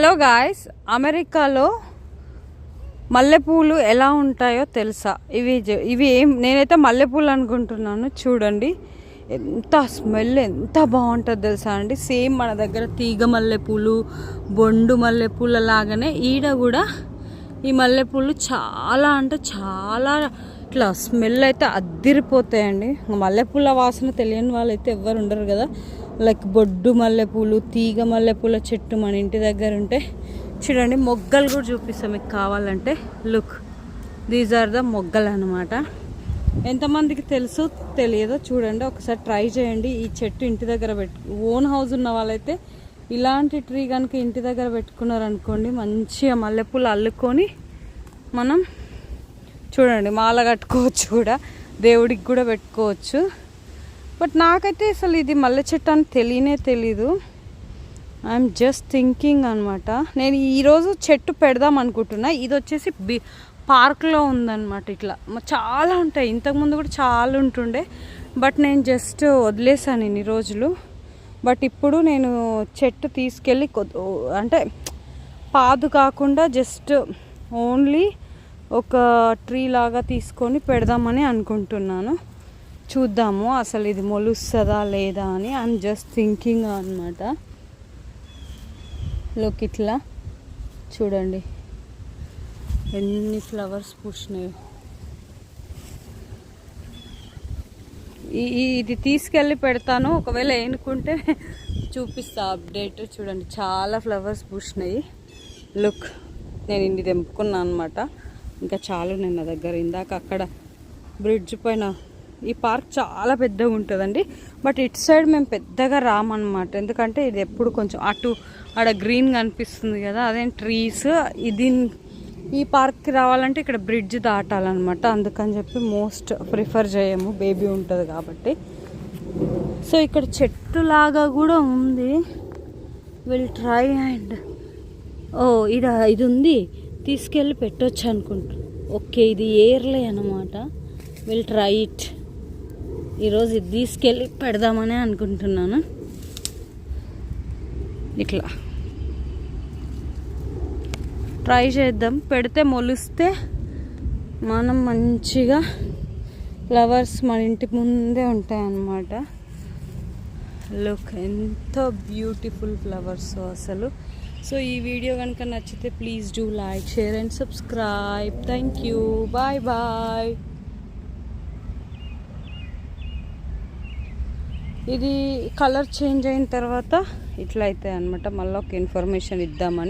Hello guys, అమెరికాలో మల్లెపూలు ఎలా ఉంటాయో తెలుసా? ఇవి నేనైతే మల్లెపూలు అనుకుంటున్నాను. చూడండి ఎంత స్మెల్ ఎంత బాగుంటుందో తెలుసా అండి. సేమ్ మన దగ్గర తీగ మల్లెపూలు, బొండు మల్లెపూల లాగానే ఈడ కూడా ఈ మల్లెపూలు చాలా అంటే చాలా ఇట్లా స్మెల్ అయితే అద్దిరిపోతాయండి. మల్లెపూల వాసన తెలియని వాళ్ళు అయితే ఎవ్వరు ఉండరు కదా. లైక్ బొడ్డు మల్లెపూలు, తీగ మల్లెపూల చెట్టు మన ఇంటి దగ్గర ఉంటే చూడండి. మొగ్గలు కూడా చూపిస్తాం మీకు కావాలంటే. లుక్, దీస్ ఆర్ ద మొగ్గలు అనమాట. ఎంతమందికి తెలుసు తెలియదో చూడండి, ఒకసారి ట్రై చేయండి. ఈ చెట్టు ఇంటి దగ్గర ఓన్ హౌస్ ఉన్న వాళ్ళైతే ఇలాంటి ట్రీ కనుక ఇంటి దగ్గర పెట్టుకున్నారనుకోండి, మంచిగా మల్లెపూలు అల్లుకొని మనం చూడండి మాల కట్టుకోవచ్చు కూడా, దేవుడికి కూడా పెట్టుకోవచ్చు. బట్ నాకైతే అసలు ఇది మల్లె చెట్టు అని తెలీదు. ఐఎమ్ జస్ట్ థింకింగ్ అనమాట. నేను ఈరోజు చెట్టు పెడదాం అనుకుంటున్నా. ఇది వచ్చేసి పార్క్లో ఉందన్నమాట. ఇట్లా చాలా ఉంటాయి, ఇంతకుముందు కూడా చాలా ఉంటుండే. బట్ నేను జస్ట్ వదిలేసాను ఇన్ని రోజులు. బట్ ఇప్పుడు నేను చెట్టు తీసుకెళ్ళి అంటే పాదు కాకుండా జస్ట్ ఓన్లీ ఒక ట్రీ లాగా తీసుకొని పెడదామని అనుకుంటున్నాను. చూద్దాము అసలు ఇది మొలుస్తుందా లేదా అని. ఐఎమ్ జస్ట్ థింకింగ్ అనమాట. లుక్, ఇట్లా చూడండి ఎన్ని ఫ్లవర్స్ పూసినాయి. ఇది తీసుకెళ్ళి పెడతాను, ఒకవేళ ఏనుకుంటే చూపిస్తా అప్డేట్. చూడండి చాలా ఫ్లవర్స్ పూసినాయి. లుక్, నేను ఇన్ని తెంపుకున్నాను అనమాట. ఇంకా చాలు నేను నా దగ్గర. ఇందాక అక్కడ బ్రిడ్జ్ పైన ఈ పార్క్ చాలా పెద్దగా ఉంటుందండి. బట్ ఇటు సైడ్ మేము పెద్దగా రామన్నమాట. ఎందుకంటే ఇది ఎప్పుడు కొంచెం ఆడ గ్రీన్ కనిపిస్తుంది కదా, అదేం ట్రీస్. ఈ పార్క్కి రావాలంటే ఇక్కడ బ్రిడ్జ్ దాటాలన్నమాట. అందుకని చెప్పి మోస్ట్ ప్రిఫర్ చేయము, బేబీ ఉంటుంది కాబట్టి. సో ఇక్కడ చెట్టు లాగా కూడా ఉంది. విల్ ట్రై అండ్ ఇది ఉంది, తీసుకెళ్ళి పెట్టొచ్చు అనుకుంటా. ఓకే, ఇది ఏర్లే అన్నమాట. Will try it. ఈరోజు ఇది తీసుకెళ్ళి పెడదామని అనుకుంటున్నాను. ఇట్లా ట్రై చేద్దాం. పెడితే మొలిస్తే మనం మంచిగా ఫ్లవర్స్ మన ఇంటి ముందే ఉంటాయన్నమాట. లుక్, ఎంత బ్యూటిఫుల్ ఫ్లవర్స్ అసలు. సో ఈ వీడియో కనుక నచ్చితే please do like, share and subscribe. Thank you, bye bye. ఇది కలర్ చేంజ్ అయిన తర్వాత ఇట్లా అవుతాయి అనమాట. మళ్ళీ ఒక ఇన్ఫర్మేషన్ ఇద్దామని.